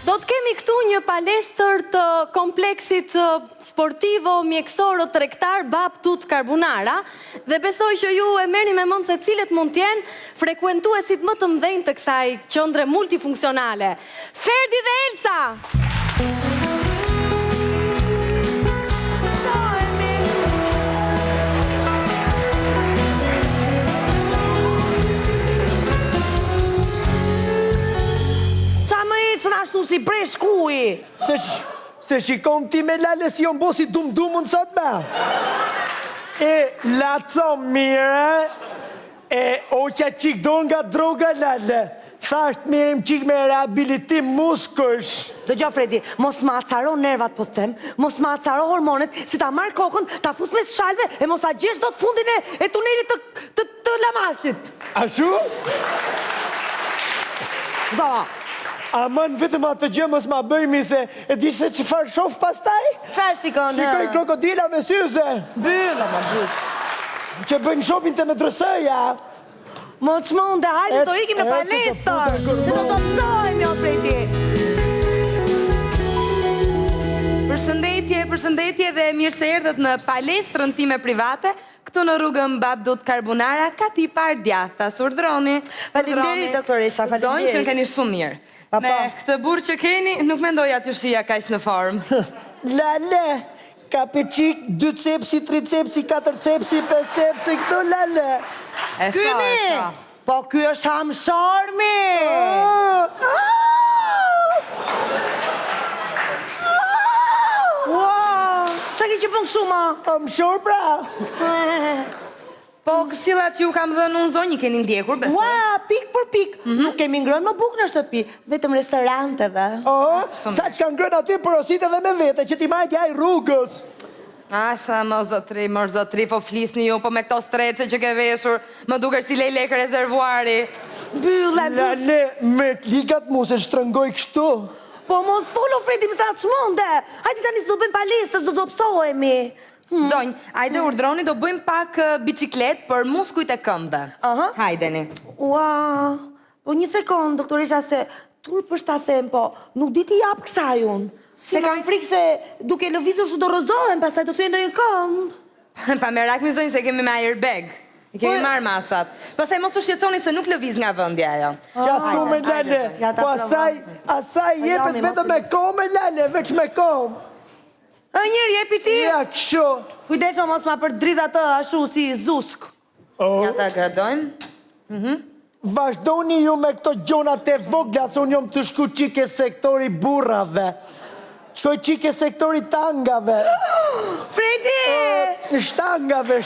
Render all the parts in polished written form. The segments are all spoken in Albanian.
Do të kemi këtu një palestër të kompleksit sportivo, mjekësor, tregtar, Bab Tut Karbunara, dhe besoj që ju e merrni me mend se cilët mund të jenë frekuentuesit më të mëdhenj të kësaj qendre multifunksionale. Ferdi dhe Elsa! Ashtu si bresh kuj. Se shikon ti me lale si jo mbo si dum-dumun sot ba. E laco mire, e oqa qik do nga droga lale. Thasht me em qik me rehabilitim muskësh. Dhe gjo Fredi, mos ma acaro nervat po të them, mos ma acaro hormonet, si ta marrë kokën, ta fus me shalve, e mos a gjesh do të fundin e tunelit të lamashit. A shu? Do. Aman vetëm atë gjë mos ma bëjmi se e di se qëfar shof pastaj? Qëfar shikon? Shikoj krokodila me syze. Bylla, ma byll. Që bëjnë shopin të medrësëja. Mo që munde, hajde do ikim në palestër. Se do të pësojmë, jo Fredi. Përshëndetje dhe mirë se erdhët në palestrën time private. Këtu në rrugën Bab Tut Karbunara, ka ti par djatha, urdhroni. Faleminderit, doktoresha, faleminderit. Zonjë që në keni shumë mirë. Me këtë burë që keni, nuk mendoja të shia kaq në formë. Lale, ka pe qik, 2 cepsi, 3 cepsi, 4 cepsi, 5 cepsi, këto lale. E sa. Po ky është hamsharmi. Qa ki që pun këshuma? Hamshor pra. Po këshillat që ju kam dhënë unë zonjë keni ndjekur, besoj. Ua, pik për pik. Nuk kemi ngrënë më buk në shtëpi, vetëm restoranteve. Sa që kanë ngrënë aty porosit edhe me vete, që ti majt jaj rrugës. Asha, më zotri, po flisni ju, po me këto streqe që ke veshur, më duker si lejlek rezervuari. Bylla. Lale, me t'likat mu se shtrëngoj kështu. Po mos folo Fredi, më sa të shmonde. Hajde tani s'do bëjmë palestër, s'do pësohemi. Zonjë, hajde urdhroni, do bëjmë pak biciklet për muskujt e këmbëve. Hajdeni. Ua, po një sekund, doktoresha, se tur për shta them, po nuk di ti jap kësaj unë. Se kam frikë se duke lëvizur shu do rëzohen, pastaj do thujen do një këmbë. Pa merak mi zonjë se kemi me airbag. I kemi marrë masat. Pastaj mos u shqetësoni se nuk lëviz nga vëndja ajo. Qasu me lale, po asaj jepet vetëm me kom me lale, veç me kom. Njërë, jepi ti? Ja, kësho. Kujdeshme mos ma për dridha të ashu si zusk. Ja ta gradojmë. Vazhdoni ju me këto gjonat e vogla, se unë jom të shku qike sektori burrave. Qkoj qike sektori tangave. Fredi! Shtangave.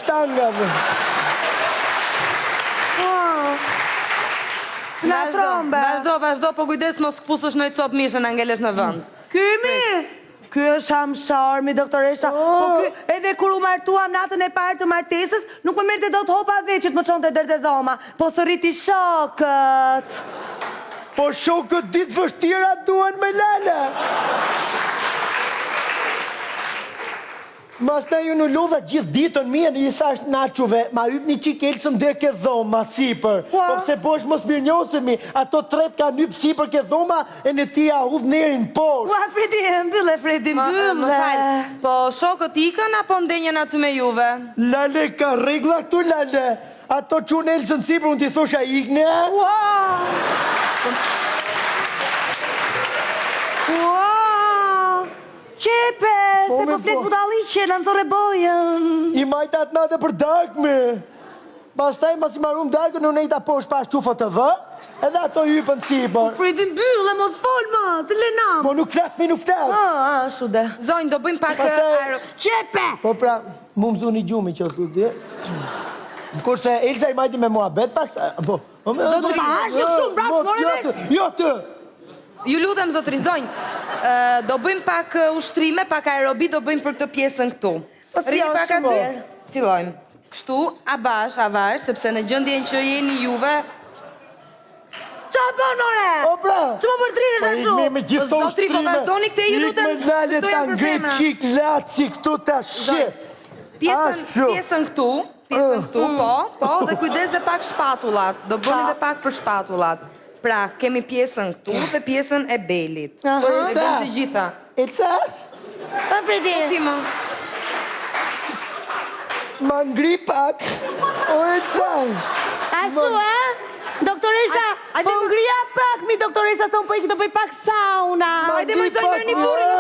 Na trombe. Vazhdo, po kujdes mos këpusësh në i copë mishë në angelesh në vënd. Kymi? Ky është hamsharmi, doktoresha. Po ky, edhe kur u martuam natën e parë të martesës, nuk më merte do të hopa veqit më qonë të dërte dhoma, po thëriti shokët. Po shokët ditë vështira duen me lale. Mas na ju në lodha gjithë ditën mirë, i thasht naquve, ma yp një qik Elsën dhe ke dhoma, sipër. Po pse bosh mos mirë njosemi, ato tret ka nyp sipër ke dhoma, e në tia hudh nerin posh. Ua, Fredi, mbylle, Fredi, mbylle. Po shokët ikën, apo ndenjen aty me juve? Lale, ka regla këtu, lale. Ato qunë Elsën sipër, unë t'i thosha ikne. Qepe, se po flet budaliqe, në nëzore bojën. I majta atë natë për darkme. Pastaj mas i marum darkën, unë e i ta posh pas qufët të dhe, edhe ato hypën sipër. Fredi mbylle, mos fol më, se le nam. Po nuk flas. Shude. Zonjë, do bëjmë pak... Qepe! Po pra, mu mëzu një gjumi që është të kurse Elsa i majti me mua bet pas... Po, do të ashtë një këshumë, brapë, more vesh. Jo të! Ju lutem zotri, zonjë, do bëjmë pak ushtrime, pak aerobi, do bëjmë për këtë pjesën këtu. Rrini pak aty, fillojmë. Kështu, avash, sepse në gjëndjen që jeni juve... Qa bën, more? O pra! Që më përdridesh ashtu? Po me gjithë të Zotri, po vazhdoni këte, ju lutem, me lale doja ta për ngre femra. qik laci këtu ta shqip. Pjesën këtu, po, dhe kujdes dhe pak shpatullat, do bëni dhe pak për shpatullat. Pra, kemi pjesën këtu dhe pjesën e belit. Aha. Po e bëm të gjitha. Elsa, Pa Fredi. Ti më. ma ngri pak. O Elsa. Ashtu, Doktoresha, A- po ngria pak mi doktoresha, son po i këto bëj pak sauna. Hajde më zonjë, merrni burrin